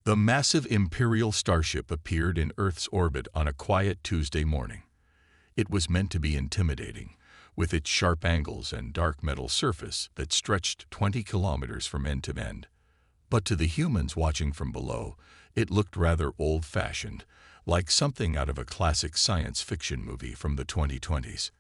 The massive Imperial starship appeared in Earth's orbit on a quiet Tuesday morning. It was meant to be intimidating, with its sharp angles and dark metal surface that stretched 20 kilometers from end to end. But to the humans watching from below, it looked rather old-fashioned, like something out of a classic science fiction movie from the 2020s.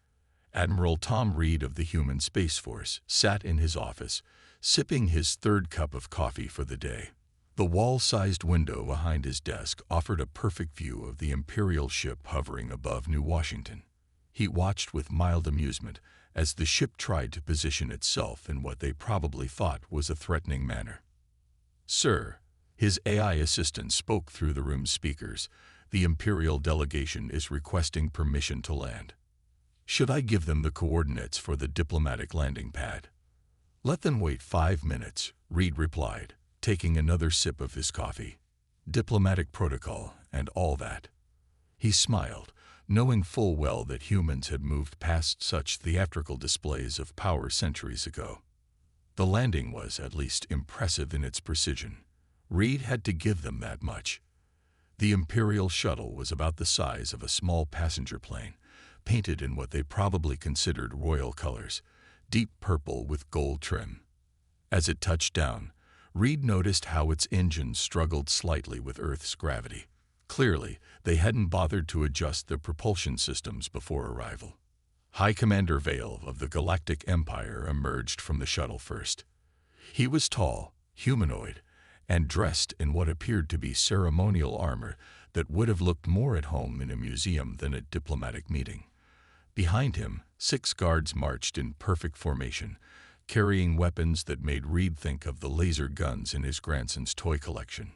Admiral Tom Reed of the Human Space Force sat in his office, sipping his third cup of coffee for the day. The wall-sized window behind his desk offered a perfect view of the Imperial ship hovering above New Washington. He watched with mild amusement as the ship tried to position itself in what they probably thought was a threatening manner. "Sir," his AI assistant spoke through the room's speakers, "the Imperial delegation is requesting permission to land. Should I give them the coordinates for the diplomatic landing pad?" "Let them wait 5 minutes," Reed replied, taking another sip of his coffee. "Diplomatic protocol and all that." He smiled, knowing full well that humans had moved past such theatrical displays of power centuries ago. The landing was, at least, impressive in its precision. Reed had to give them that much. The Imperial shuttle was about the size of a small passenger plane, painted in what they probably considered royal colors, deep purple with gold trim. As it touched down, Reed noticed how its engines struggled slightly with Earth's gravity. Clearly, they hadn't bothered to adjust the propulsion systems before arrival. High Commander Vale of the Galactic Empire emerged from the shuttle first. He was tall, humanoid, and dressed in what appeared to be ceremonial armor that would have looked more at home in a museum than a diplomatic meeting. Behind him, 6 guards marched in perfect formation, carrying weapons that made Reed think of the laser guns in his grandson's toy collection.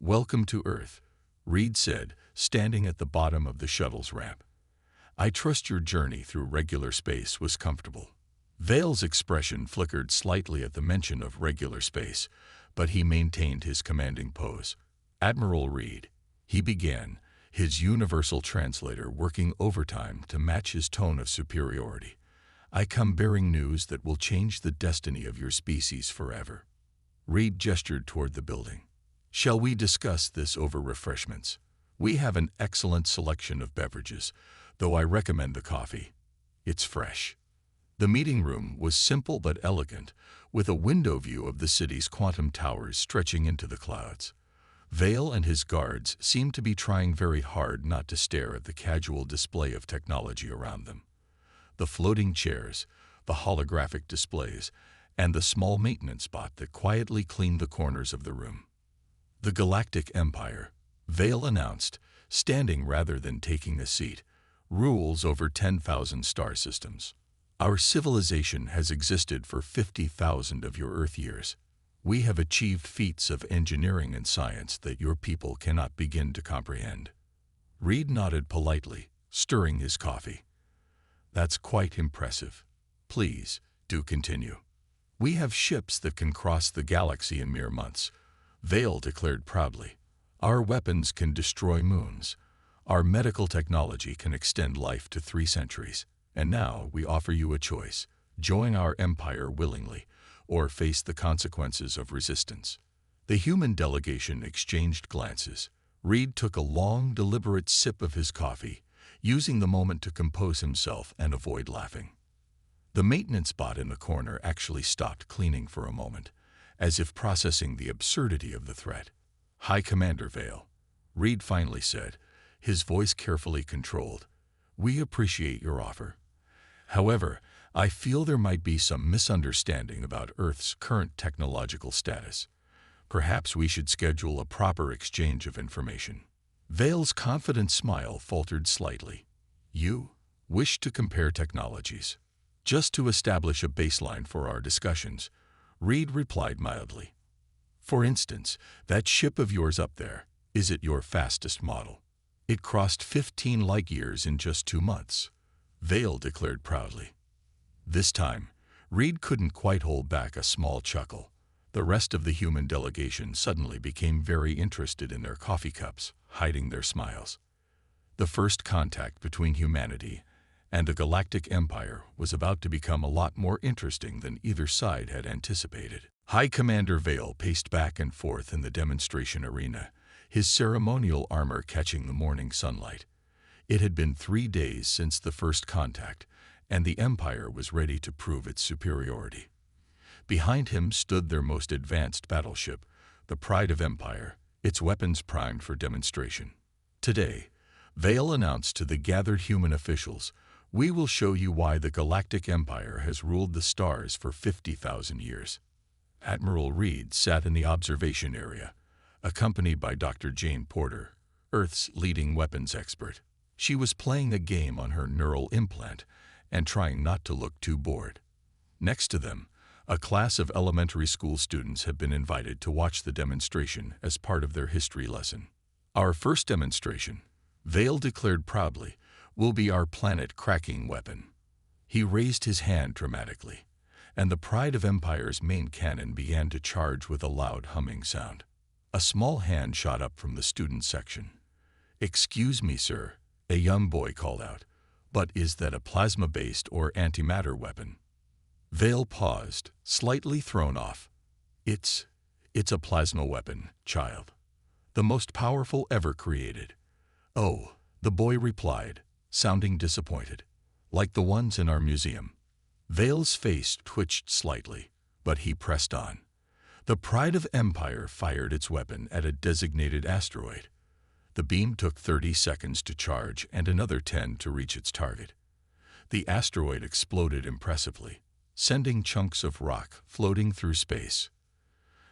"Welcome to Earth," Reed said, standing at the bottom of the shuttle's ramp. "I trust your journey through regular space was comfortable." Vale's expression flickered slightly at the mention of regular space, but he maintained his commanding pose. "Admiral Reed," he began, his universal translator working overtime to match his tone of superiority, "I come bearing news that will change the destiny of your species forever." Reed gestured toward the building. "Shall we discuss this over refreshments? We have an excellent selection of beverages, though I recommend the coffee. It's fresh." The meeting room was simple but elegant, with a window view of the city's quantum towers stretching into the clouds. Vale and his guards seemed to be trying very hard not to stare at the casual display of technology around them. The floating chairs, the holographic displays, and the small maintenance bot that quietly cleaned the corners of the room. "The Galactic Empire," Vale announced, standing rather than taking a seat, "rules over 10,000 star systems. Our civilization has existed for 50,000 of your Earth years. We have achieved feats of engineering and science that your people cannot begin to comprehend." Reed nodded politely, stirring his coffee. "That's quite impressive. Please, do continue." "We have ships that can cross the galaxy in mere months," Vale declared proudly. "Our weapons can destroy moons. Our medical technology can extend life to 3 centuries. And now we offer you a choice: join our empire willingly, or face the consequences of resistance." The human delegation exchanged glances. Reed took a long, deliberate sip of his coffee, using the moment to compose himself and avoid laughing. The maintenance bot in the corner actually stopped cleaning for a moment, as if processing the absurdity of the threat. "High Commander Vale," Reed finally said, his voice carefully controlled, "we appreciate your offer. However, I feel there might be some misunderstanding about Earth's current technological status. Perhaps we should schedule a proper exchange of information." Vale's confident smile faltered slightly. "You wish to compare technologies?" "Just to establish a baseline for our discussions," Reed replied mildly. "For instance, that ship of yours up there, is it your fastest model?" "It crossed 15 light years in just 2 months," Vale declared proudly. This time, Reed couldn't quite hold back a small chuckle. The rest of the human delegation suddenly became very interested in their coffee cups, hiding their smiles. The first contact between humanity and the Galactic Empire was about to become a lot more interesting than either side had anticipated. High Commander Vale paced back and forth in the demonstration arena, his ceremonial armor catching the morning sunlight. It had been 3 days since the first contact, and the Empire was ready to prove its superiority. Behind him stood their most advanced battleship, the Pride of Empire, its weapons primed for demonstration. Today, Vale announced to the gathered human officials, "We will show you why the Galactic Empire has ruled the stars for 50,000 years." Admiral Reed sat in the observation area, accompanied by Dr. Jane Porter, Earth's leading weapons expert. She was playing a game on her neural implant and trying not to look too bored. Next to them, a class of elementary school students had been invited to watch the demonstration as part of their history lesson. "Our first demonstration," Vale declared proudly, "will be our planet-cracking weapon." He raised his hand dramatically, and the Pride of Empire's main cannon began to charge with a loud humming sound. A small hand shot up from the student section. "Excuse me, sir," a young boy called out, "but is that a plasma-based or antimatter weapon?" Vale paused, slightly thrown off. It's a plasma weapon, child. The most powerful ever created." "Oh," the boy replied, sounding disappointed. "Like the ones in our museum." Vale's face twitched slightly, but he pressed on. The Pride of Empire fired its weapon at a designated asteroid. The beam took 30 seconds to charge and another 10 to reach its target. The asteroid exploded impressively, sending chunks of rock floating through space.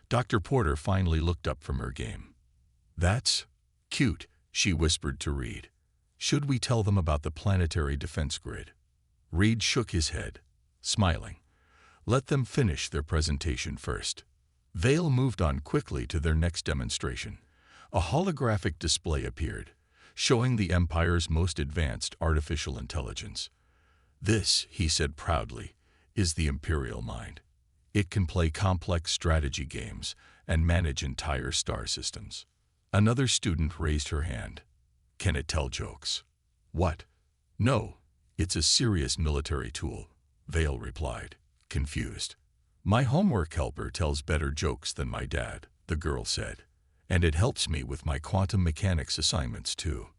Dr. Porter finally looked up from her game. "That's cute," she whispered to Reed. "Should we tell them about the planetary defense grid?" Reed shook his head, smiling. "Let them finish their presentation first." Vale moved on quickly to their next demonstration. A holographic display appeared, showing the Empire's most advanced artificial intelligence. "This," he said proudly, "is the Imperial Mind. It can play complex strategy games and manage entire star systems." Another student raised her hand. "Can it tell jokes?" "What?" "No, it's a serious military tool," Vale replied, confused. "My homework helper tells better jokes than my dad," the girl said, "and it helps me with my quantum mechanics assignments too."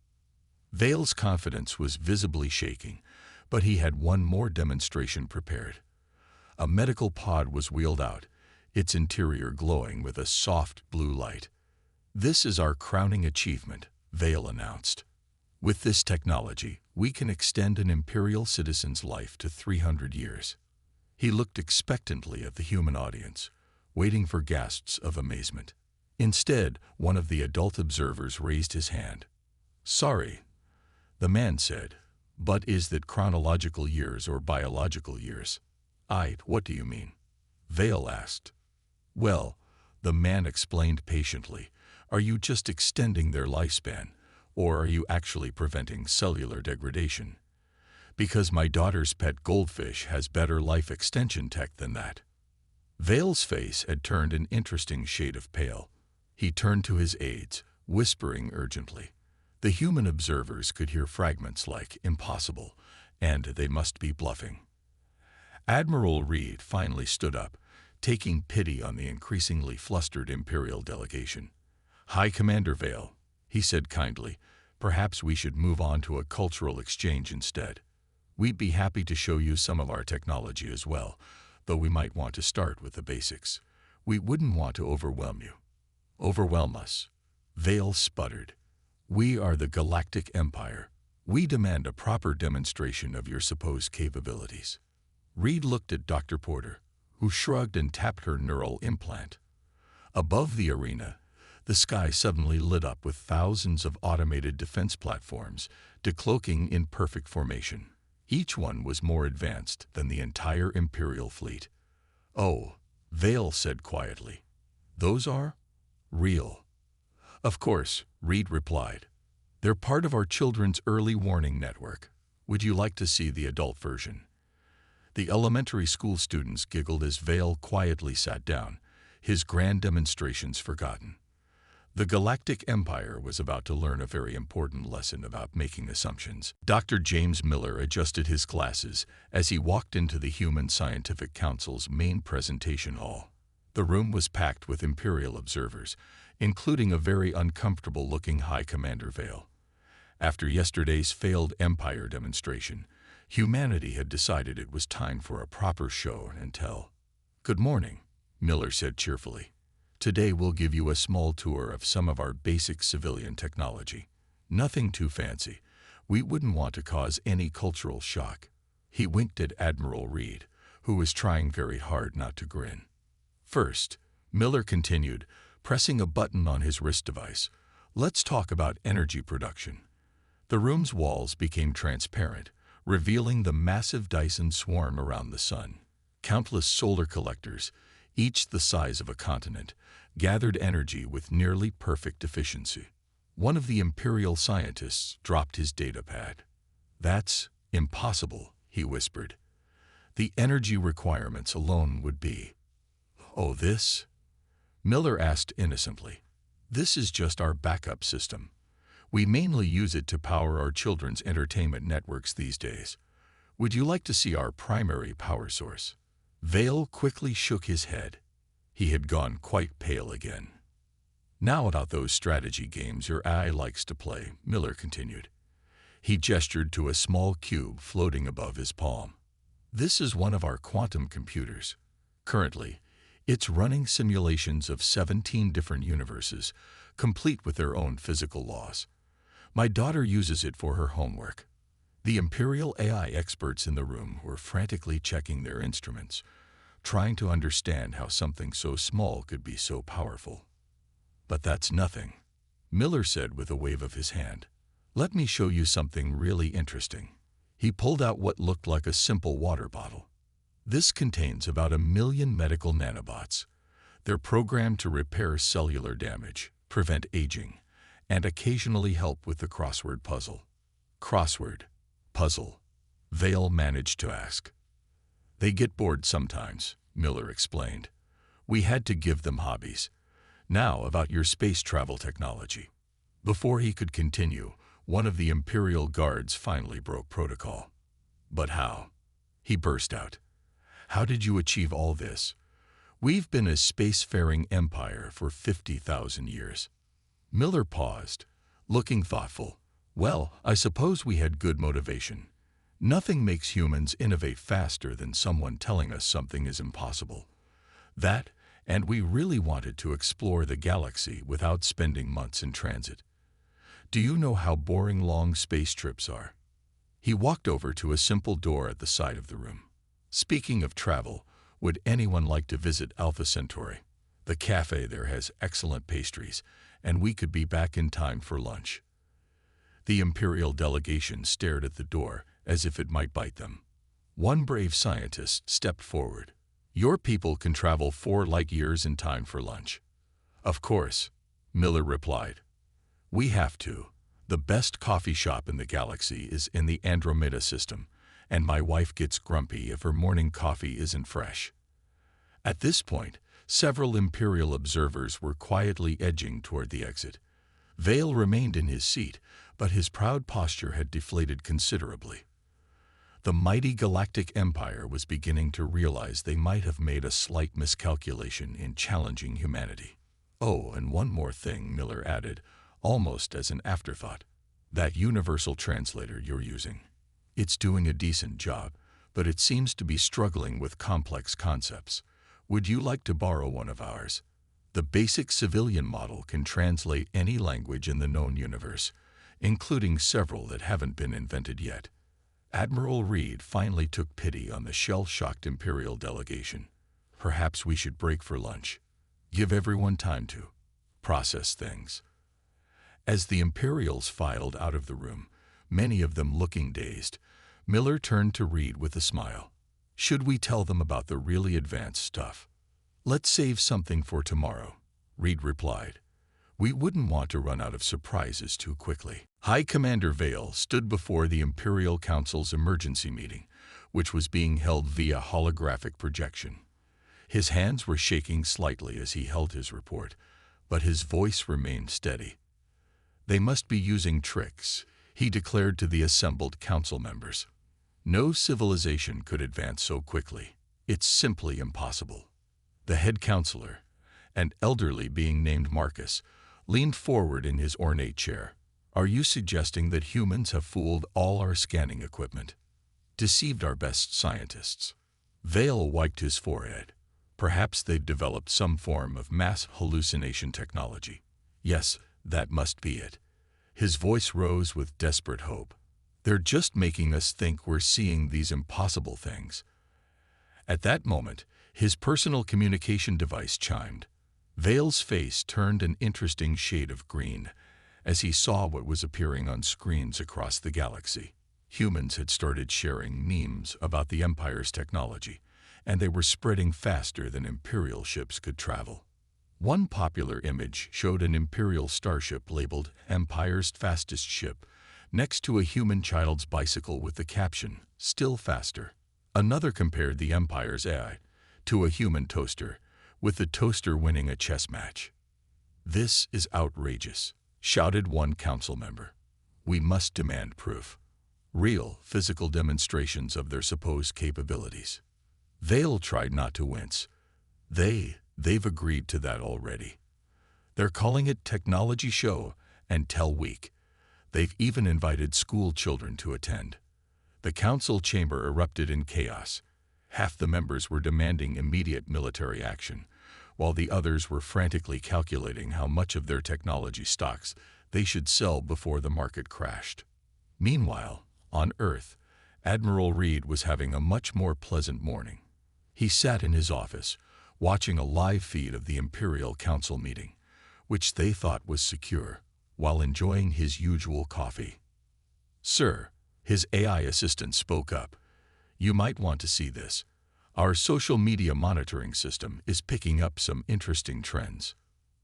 Vale's confidence was visibly shaking, but he had one more demonstration prepared. A medical pod was wheeled out, its interior glowing with a soft blue light. "This is our crowning achievement," Vale announced. "With this technology, we can extend an Imperial citizen's life to 300 years. He looked expectantly at the human audience, waiting for gasps of amazement. Instead, one of the adult observers raised his hand. "Sorry," the man said, "but is that chronological years or biological years?" What do you mean?" Vale asked. "Well," the man explained patiently, "are you just extending their lifespan, or are you actually preventing cellular degradation? Because my daughter's pet goldfish has better life extension tech than that." Vale's face had turned an interesting shade of pale. He turned to his aides, whispering urgently. The human observers could hear fragments like "impossible," and "they must be bluffing." Admiral Reed finally stood up, taking pity on the increasingly flustered Imperial delegation. "High Commander Vale," he said kindly, "perhaps we should move on to a cultural exchange instead. We'd be happy to show you some of our technology as well, though we might want to start with the basics. We wouldn't want to overwhelm you." "Overwhelm us," Vale sputtered. "We are the Galactic Empire. We demand a proper demonstration of your supposed capabilities." Reed looked at Dr. Porter, who shrugged and tapped her neural implant. Above the arena, the sky suddenly lit up with thousands of automated defense platforms, decloaking in perfect formation. Each one was more advanced than the entire Imperial fleet. "Oh," Vale said quietly, "those are real." "Of course," Reed replied. "They're part of our children's early warning network. Would you like to see the adult version?" The elementary school students giggled as Vale quietly sat down, his grand demonstrations forgotten. The Galactic Empire was about to learn a very important lesson about making assumptions. Dr. James Miller adjusted his glasses as he walked into the Human Scientific Council's main presentation hall. The room was packed with Imperial observers, including a very uncomfortable-looking High Commander Vale. After yesterday's failed Empire demonstration, humanity had decided it was time for a proper show and tell. "Good morning," Miller said cheerfully. "Today we'll give you a small tour of some of our basic civilian technology. Nothing too fancy. We wouldn't want to cause any cultural shock." He winked at Admiral Reed, who was trying very hard not to grin. "First," Miller continued, pressing a button on his wrist device, "let's talk about energy production." The room's walls became transparent, revealing the massive Dyson swarm around the sun. Countless solar collectors, each the size of a continent, gathered energy with nearly perfect efficiency. One of the Imperial scientists dropped his datapad. "That's impossible," he whispered. "The energy requirements alone would be—" "Oh, this?" Miller asked innocently. "This is just our backup system. We mainly use it to power our children's entertainment networks these days. Would you like to see our primary power source?" Vale quickly shook his head. He had gone quite pale again. "Now about those strategy games your eye likes to play," Miller continued. He gestured to a small cube floating above his palm. "This is one of our quantum computers. Currently, it's running simulations of 17 different universes, complete with their own physical laws. My daughter uses it for her homework." The Imperial AI experts in the room were frantically checking their instruments, trying to understand how something so small could be so powerful. "But that's nothing," Miller said with a wave of his hand. "Let me show you something really interesting." He pulled out what looked like a simple water bottle. "This contains about 1,000,000 medical nanobots. They're programmed to repair cellular damage, prevent aging, and occasionally help with the crossword puzzle." "Crossword puzzle?" Vale managed to ask. "They get bored sometimes," Miller explained. "We had to give them hobbies. Now about your space travel technology." Before he could continue, one of the Imperial guards finally broke protocol. "But how?" he burst out. "How did you achieve all this? We've been a spacefaring empire for 50,000 years. Miller paused, looking thoughtful. "Well, I suppose we had good motivation. Nothing makes humans innovate faster than someone telling us something is impossible. That, and we really wanted to explore the galaxy without spending months in transit. Do you know how boring long space trips are?" He walked over to a simple door at the side of the room. "Speaking of travel, would anyone like to visit Alpha Centauri? The cafe there has excellent pastries, and we could be back in time for lunch." The Imperial delegation stared at the door as if it might bite them. One brave scientist stepped forward. "Your people can travel 4 light years in time for lunch." "Of course," Miller replied. "We have to. The best coffee shop in the galaxy is in the Andromeda system, and my wife gets grumpy if her morning coffee isn't fresh." At this point, several Imperial observers were quietly edging toward the exit. Vale remained in his seat, but his proud posture had deflated considerably. The mighty Galactic Empire was beginning to realize they might have made a slight miscalculation in challenging humanity. "Oh, and one more thing," Miller added, almost as an afterthought. "That universal translator you're using. It's doing a decent job, but it seems to be struggling with complex concepts. Would you like to borrow one of ours? The basic civilian model can translate any language in the known universe, including several that haven't been invented yet." Admiral Reed finally took pity on the shell-shocked Imperial delegation. "Perhaps we should break for lunch. Give everyone time to process things." As the Imperials filed out of the room, many of them looking dazed, Miller turned to Reed with a smile. "Should we tell them about the really advanced stuff?" "Let's save something for tomorrow," Reed replied. "We wouldn't want to run out of surprises too quickly." High Commander Vale stood before the Imperial Council's emergency meeting, which was being held via holographic projection. His hands were shaking slightly as he held his report, but his voice remained steady. "They must be using tricks," he declared to the assembled council members. "No civilization could advance so quickly. It's simply impossible." The head counselor, an elderly being named Marcus, leaned forward in his ornate chair. Are you suggesting that humans have fooled all our scanning equipment? Deceived our best scientists? Vale wiped his forehead. Perhaps they've developed some form of mass hallucination technology. Yes, that must be it. His voice rose with desperate hope. They're just making us think we're seeing these impossible things. At that moment, his personal communication device chimed. Vale's face turned an interesting shade of green as he saw what was appearing on screens across the galaxy. Humans had started sharing memes about the Empire's technology, and they were spreading faster than Imperial ships could travel. One popular image showed an Imperial starship labeled Empire's fastest ship next to a human child's bicycle with the caption, "Still faster." Another compared the Empire's AI to a human toaster, with the toaster winning a chess match. "This is outrageous," shouted one council member. "We must demand proof. Real, physical demonstrations of their supposed capabilities." Vale tried not to wince. They've agreed to that already. They're calling it Technology Show and Tell Week. They've even invited school children to attend. The council chamber erupted in chaos. Half the members were demanding immediate military action, while the others were frantically calculating how much of their technology stocks they should sell before the market crashed. Meanwhile, on Earth, Admiral Reed was having a much more pleasant morning. He sat in his office, watching a live feed of the Imperial Council meeting, which they thought was secure, while enjoying his usual coffee. "Sir," his AI assistant spoke up, "you might want to see this. Our social media monitoring system is picking up some interesting trends."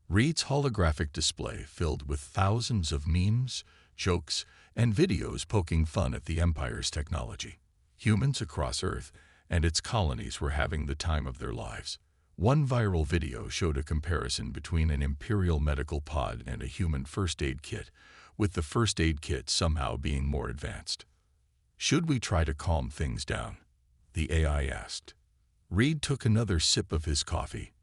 Reed's holographic display filled with thousands of memes, jokes, and videos poking fun at the Empire's technology. Humans across Earth and its colonies were having the time of their lives. One viral video showed a comparison between an Imperial medical pod and a human first aid kit, with the first aid kit somehow being more advanced. "Should we try to calm things down?" the AI asked. Reed took another sip of his coffee.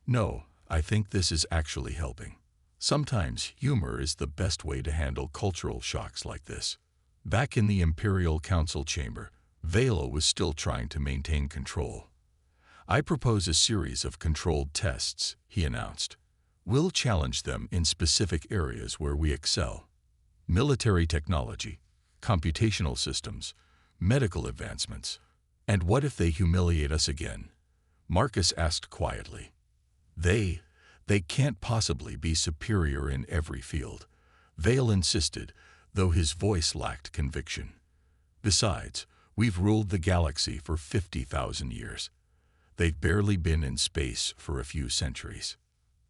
"No, I think this is actually helping. Sometimes humor is the best way to handle cultural shocks like this." Back in the Imperial Council chamber, Vale was still trying to maintain control. "I propose a series of controlled tests," he announced. "We'll challenge them in specific areas where we excel. Military technology, computational systems, medical advancements. And what if they humiliate us again?" Marcus asked quietly. They can't possibly be superior in every field," Vale insisted, though his voice lacked conviction. "Besides, we've ruled the galaxy for 50,000 years. They've barely been in space for a few centuries."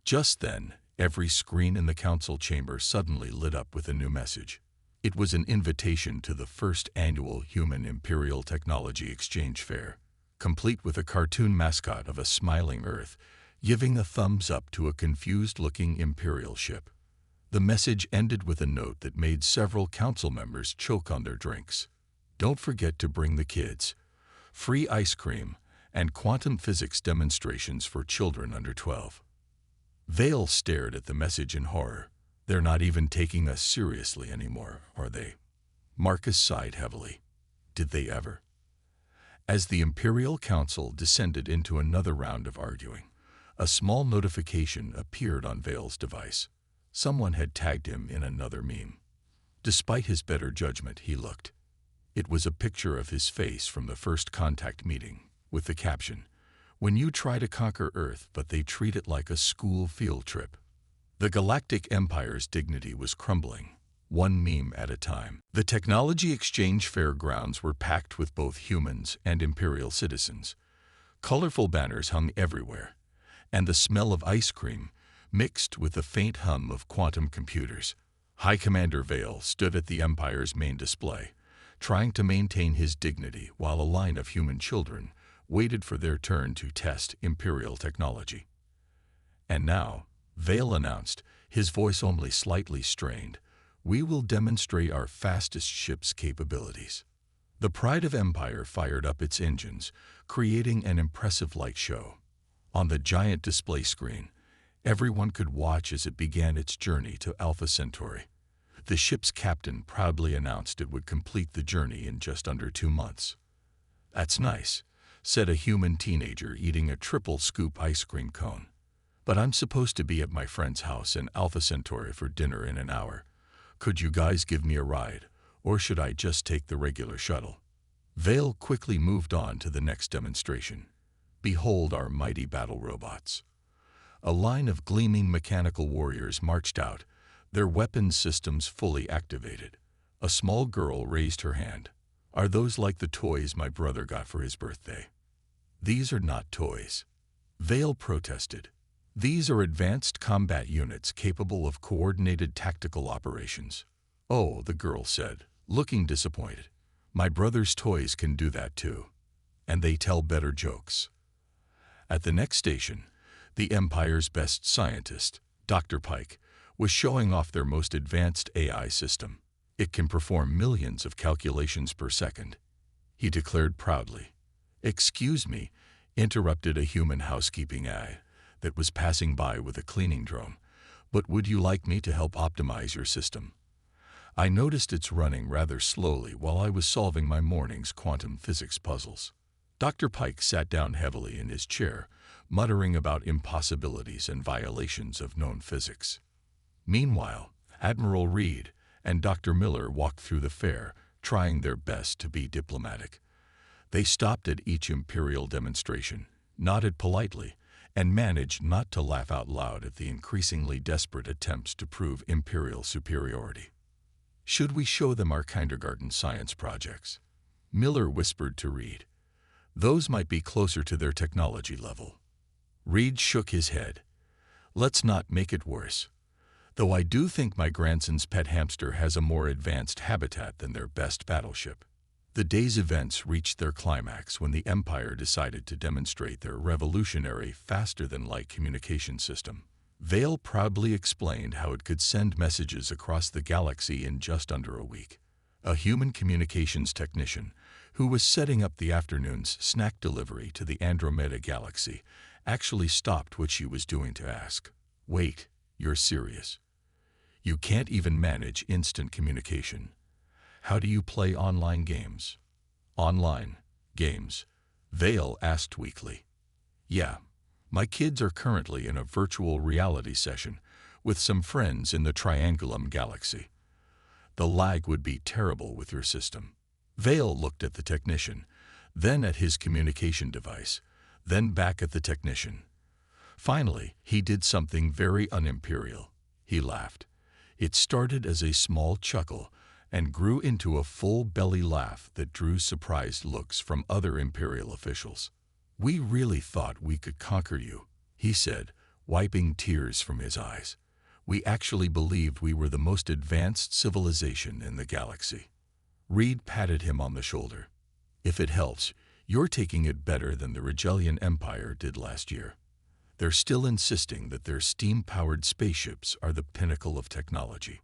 Just then, every screen in the council chamber suddenly lit up with a new message. It was an invitation to the first annual Human Imperial Technology Exchange Fair, complete with a cartoon mascot of a smiling Earth, giving a thumbs up to a confused-looking Imperial ship. The message ended with a note that made several council members choke on their drinks. "Don't forget to bring the kids. Free ice cream and quantum physics demonstrations for children under 12. Vale stared at the message in horror. "They're not even taking us seriously anymore, are they?" Marcus sighed heavily. Did they ever? As the Imperial Council descended into another round of arguing, a small notification appeared on Vale's device. Someone had tagged him in another meme. Despite his better judgment, he looked. It was a picture of his face from the first contact meeting, with the caption, "When you try to conquer Earth, but they treat it like a school field trip." The Galactic Empire's dignity was crumbling, one meme at a time. The Technology Exchange Fair grounds were packed with both humans and Imperial citizens. Colorful banners hung everywhere, and the smell of ice cream mixed with the faint hum of quantum computers. High Commander Vale stood at the Empire's main display, trying to maintain his dignity while a line of human children waited for their turn to test Imperial technology. "And now," Vale announced, his voice only slightly strained, "we will demonstrate our fastest ship's capabilities." The Pride of Empire fired up its engines, creating an impressive light show. On the giant display screen, everyone could watch as it began its journey to Alpha Centauri. The ship's captain proudly announced it would complete the journey in just under 2 months. "That's nice," said a human teenager eating a triple scoop ice cream cone. "But I'm supposed to be at my friend's house in Alpha Centauri for dinner in an hour. Could you guys give me a ride, or should I just take the regular shuttle?" Vale quickly moved on to the next demonstration. "Behold our mighty battle robots." A line of gleaming mechanical warriors marched out, their weapons systems fully activated. A small girl raised her hand. "Are those like the toys my brother got for his birthday?" "These are not toys," Vale protested. "These are advanced combat units capable of coordinated tactical operations." "Oh," the girl said, looking disappointed. "My brother's toys can do that too. And they tell better jokes." At the next station, the Empire's best scientist, Dr. Pike, was showing off their most advanced AI system. "It can perform millions of calculations per second," he declared proudly. "Excuse me," interrupted a human housekeeping AI that was passing by with a cleaning drone, "but would you like me to help optimize your system? I noticed it's running rather slowly while I was solving my morning's quantum physics puzzles." Dr. Pike sat down heavily in his chair, muttering about impossibilities and violations of known physics. Meanwhile, Admiral Reed and Dr. Miller walked through the fair, trying their best to be diplomatic. They stopped at each Imperial demonstration, nodded politely, and managed not to laugh out loud at the increasingly desperate attempts to prove Imperial superiority. "Should we show them our kindergarten science projects?" Miller whispered to Reed. "Those might be closer to their technology level." Reed shook his head. "Let's not make it worse. Though I do think my grandson's pet hamster has a more advanced habitat than their best battleship." The day's events reached their climax when the Empire decided to demonstrate their revolutionary faster-than-light communication system. Vale proudly explained how it could send messages across the galaxy in just under a week. A human communications technician, who was setting up the afternoon's snack delivery to the Andromeda Galaxy, actually stopped what she was doing to ask, "Wait, you're serious? You can't even manage instant communication. How do you play online games?" "Online games?" Vale asked weakly. "Yeah, my kids are currently in a virtual reality session with some friends in the Triangulum Galaxy. The lag would be terrible with your system." Vale looked at the technician, then at his communication device, then back at the technician. Finally, he did something very un-Imperial. He laughed. It started as a small chuckle and grew into a full belly laugh that drew surprised looks from other Imperial officials. "We really thought we could conquer you," he said, wiping tears from his eyes. "We actually believed we were the most advanced civilization in the galaxy." Reed patted him on the shoulder. "If it helps, you're taking it better than the Regellian Empire did last year. They're still insisting that their steam-powered spaceships are the pinnacle of technology."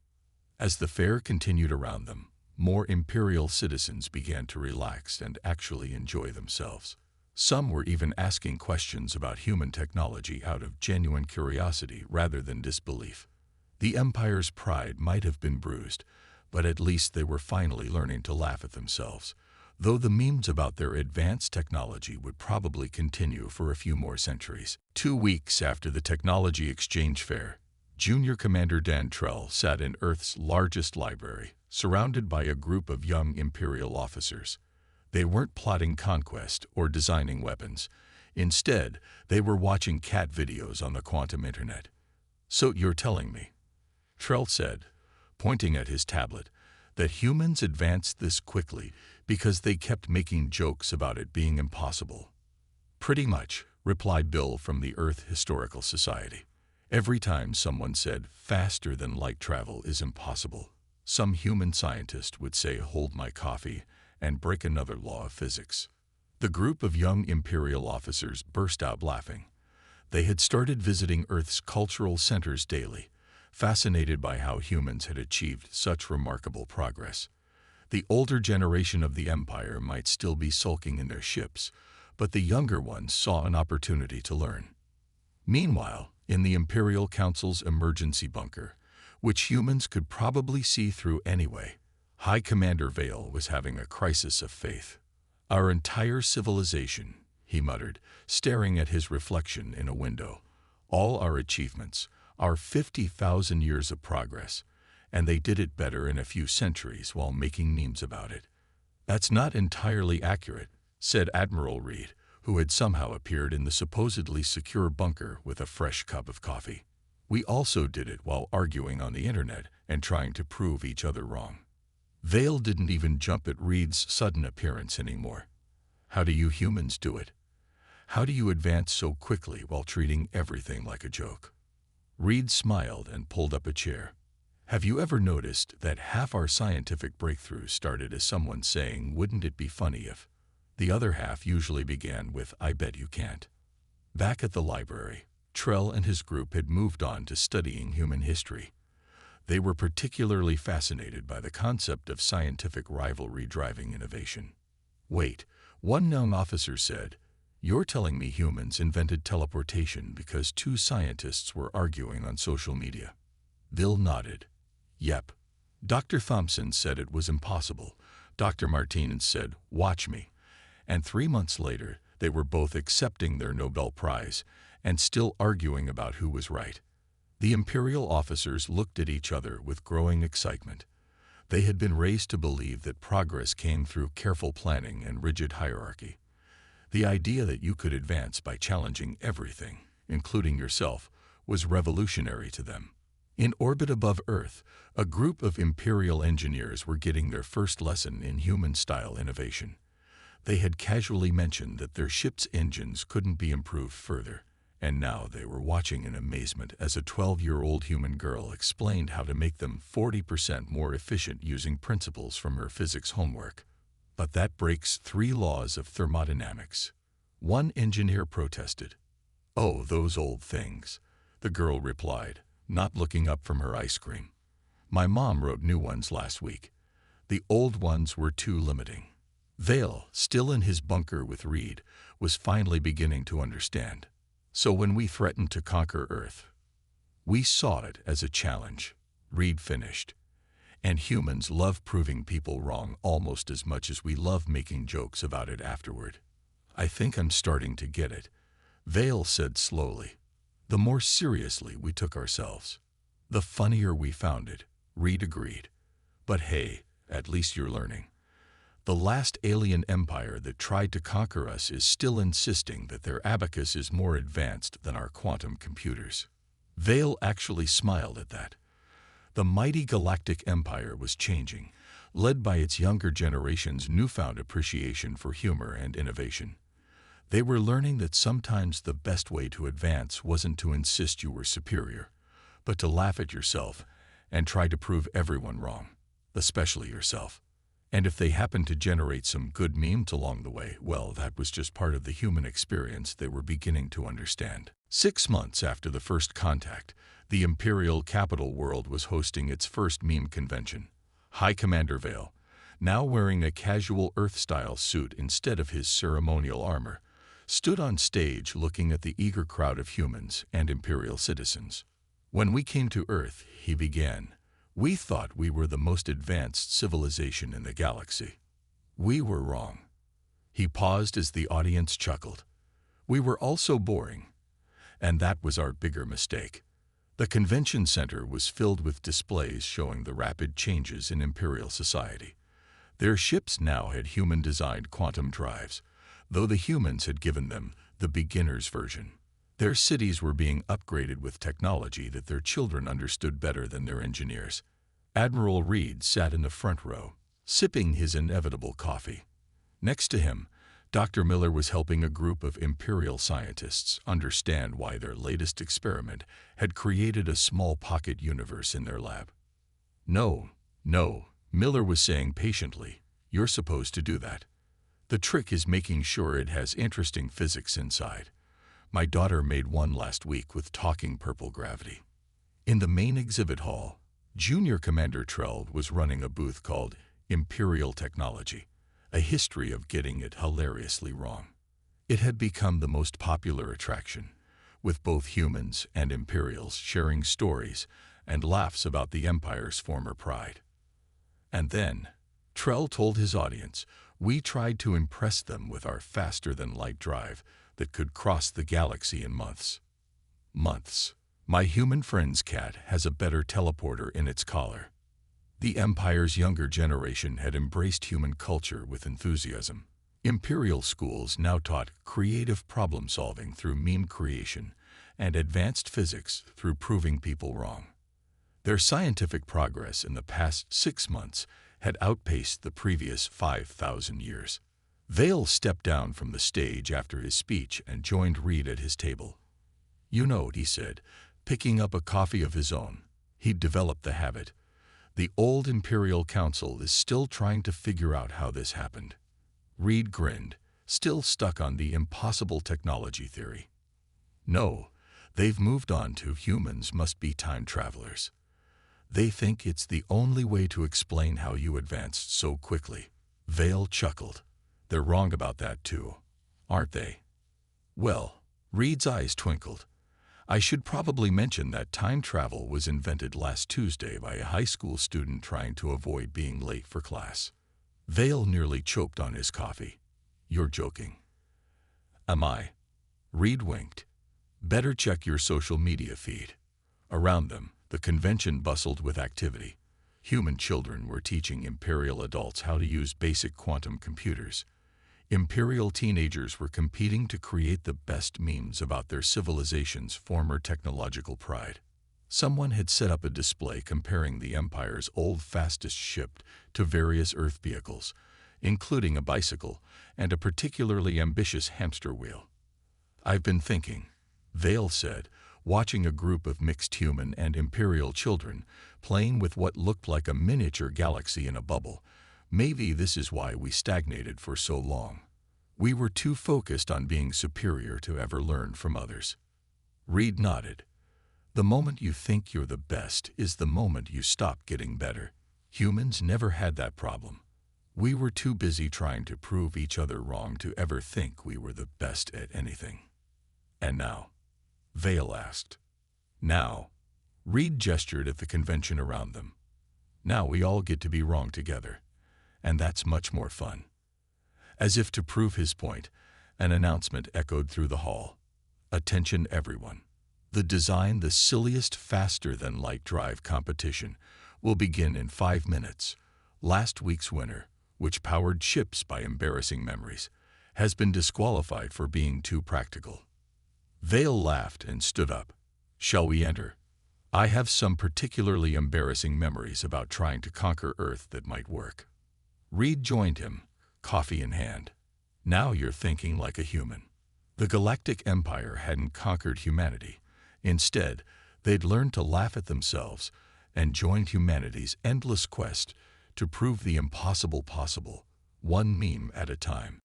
As the fair continued around them, more Imperial citizens began to relax and actually enjoy themselves. Some were even asking questions about human technology out of genuine curiosity rather than disbelief. The Empire's pride might have been bruised, but at least they were finally learning to laugh at themselves, though the memes about their advanced technology would probably continue for a few more centuries. 2 weeks after the Technology Exchange Fair, Junior Commander Dan Trell sat in Earth's largest library, surrounded by a group of young Imperial officers. They weren't plotting conquest or designing weapons. Instead, they were watching cat videos on the quantum internet. "So you're telling me," Trell said, pointing at his tablet, "that humans advanced this quickly because they kept making jokes about it being impossible?" "Pretty much," replied Bill from the Earth Historical Society. "Every time someone said faster-than-light travel is impossible, some human scientist would say, 'Hold my coffee,' and break another law of physics." The group of young Imperial officers burst out laughing. They had started visiting Earth's cultural centers daily, fascinated by how humans had achieved such remarkable progress. The older generation of the Empire might still be sulking in their ships, but the younger ones saw an opportunity to learn. Meanwhile, in the Imperial Council's emergency bunker, which humans could probably see through anyway, High Commander Vale was having a crisis of faith. "Our entire civilization," he muttered, staring at his reflection in a window. "All our achievements, our 50,000 years of progress, and they did it better in a few centuries while making memes about it." "That's not entirely accurate," said Admiral Reed, who had somehow appeared in the supposedly secure bunker with a fresh cup of coffee. "We also did it while arguing on the internet and trying to prove each other wrong." Vale didn't even jump at Reed's sudden appearance anymore. "How do you humans do it? How do you advance so quickly while treating everything like a joke?" Reed smiled and pulled up a chair. "Have you ever noticed that half our scientific breakthroughs started as someone saying, 'Wouldn't it be funny if?' The other half usually began with, 'I bet you can't.'" Back at the library, Trell and his group had moved on to studying human history. They were particularly fascinated by the concept of scientific rivalry driving innovation. "Wait," one young officer said, "you're telling me humans invented teleportation because two scientists were arguing on social media?" Bill nodded. "Yep." Dr. Thompson said it was impossible. Dr. Martinez said, "Watch me." And 3 months later, they were both accepting their Nobel Prize and still arguing about who was right. The Imperial officers looked at each other with growing excitement. They had been raised to believe that progress came through careful planning and rigid hierarchy. The idea that you could advance by challenging everything, including yourself, was revolutionary to them. In orbit above Earth, a group of Imperial engineers were getting their first lesson in human-style innovation. They had casually mentioned that their ship's engines couldn't be improved further, and now they were watching in amazement as a 12-year-old human girl explained how to make them 40% more efficient using principles from her physics homework. "But that breaks 3 laws of thermodynamics," one engineer protested. "Oh, those old things," the girl replied, not looking up from her ice cream. "My mom wrote new ones last week. The old ones were too limiting." Vale, still in his bunker with Reed, was finally beginning to understand. "So when we threatened to conquer Earth, we saw it as a challenge," Reed finished. "And humans love proving people wrong almost as much as we love making jokes about it afterward." "I think I'm starting to get it," Vale said slowly. "The more seriously we took ourselves, the funnier we found it," Reed agreed. "But hey, at least you're learning. The last alien empire that tried to conquer us is still insisting that their abacus is more advanced than our quantum computers." Vale actually smiled at that. The mighty Galactic Empire was changing, led by its younger generation's newfound appreciation for humor and innovation. They were learning that sometimes the best way to advance wasn't to insist you were superior, but to laugh at yourself and try to prove everyone wrong, especially yourself. And if they happened to generate some good memes along the way, well, that was just part of the human experience they were beginning to understand. 6 months after the first contact, the Imperial capital world was hosting its first meme convention. High Commander Vale, now wearing a casual Earth-style suit instead of his ceremonial armor, stood on stage looking at the eager crowd of humans and Imperial citizens. "When we came to Earth," he began, "we thought we were the most advanced civilization in the galaxy. We were wrong." He paused as the audience chuckled. "We were also boring. And that was our bigger mistake." The convention center was filled with displays showing the rapid changes in Imperial society. Their ships now had human-designed quantum drives, though the humans had given them the beginner's version. Their cities were being upgraded with technology that their children understood better than their engineers. Admiral Reed sat in the front row, sipping his inevitable coffee. Next to him, Dr. Miller was helping a group of Imperial scientists understand why their latest experiment had created a small pocket universe in their lab. No, Miller was saying patiently, "You're supposed to do that. The trick is making sure it has interesting physics inside. My daughter made one last week with talking purple gravity." In the main exhibit hall, Junior Commander Trell was running a booth called Imperial Technology, a history of getting it hilariously wrong. It had become the most popular attraction, with both humans and Imperials sharing stories and laughs about the Empire's former pride. And then, Trell told his audience, we tried to impress them with our faster-than-light drive that could cross the galaxy in months. Months. My human friend's cat has a better teleporter in its collar. The Empire's younger generation had embraced human culture with enthusiasm. Imperial schools now taught creative problem-solving through meme creation and advanced physics through proving people wrong. Their scientific progress in the past 6 months had outpaced the previous 5,000 years. Vale stepped down from the stage after his speech and joined Reed at his table. You know, he said, picking up a coffee of his own. He'd developed the habit. The old Imperial Council is still trying to figure out how this happened. Reed grinned, still stuck on the impossible technology theory. No, they've moved on to humans must be time travelers. They think it's the only way to explain how you advanced so quickly. Vale chuckled. They're wrong about that too, aren't they? Well, Reed's eyes twinkled. I should probably mention that time travel was invented last Tuesday by a high school student trying to avoid being late for class. Vale nearly choked on his coffee. You're joking. Am I? Reed winked. Better check your social media feed. Around them, the convention bustled with activity. Human children were teaching Imperial adults how to use basic quantum computers. Imperial teenagers were competing to create the best memes about their civilization's former technological pride. Someone had set up a display comparing the Empire's old fastest ship to various Earth vehicles, including a bicycle and a particularly ambitious hamster wheel. I've been thinking, Vale said, watching a group of mixed human and Imperial children playing with what looked like a miniature galaxy in a bubble. Maybe this is why we stagnated for so long. We were too focused on being superior to ever learn from others. Reed nodded. The moment you think you're the best is the moment you stop getting better. Humans never had that problem. We were too busy trying to prove each other wrong to ever think we were the best at anything. And now? Vale asked. Now? Reed gestured at the convention around them. Now we all get to be wrong together. And that's much more fun. As if to prove his point, an announcement echoed through the hall. Attention everyone. The Design the Silliest Faster-Than-Light Drive competition will begin in 5 minutes. Last week's winner, which powered ships by embarrassing memories, has been disqualified for being too practical. Vale laughed and stood up. Shall we enter? I have some particularly embarrassing memories about trying to conquer Earth that might work. Reed joined him, coffee in hand. Now you're thinking like a human. The Galactic Empire hadn't conquered humanity. Instead, they'd learned to laugh at themselves and joined humanity's endless quest to prove the impossible possible, one meme at a time.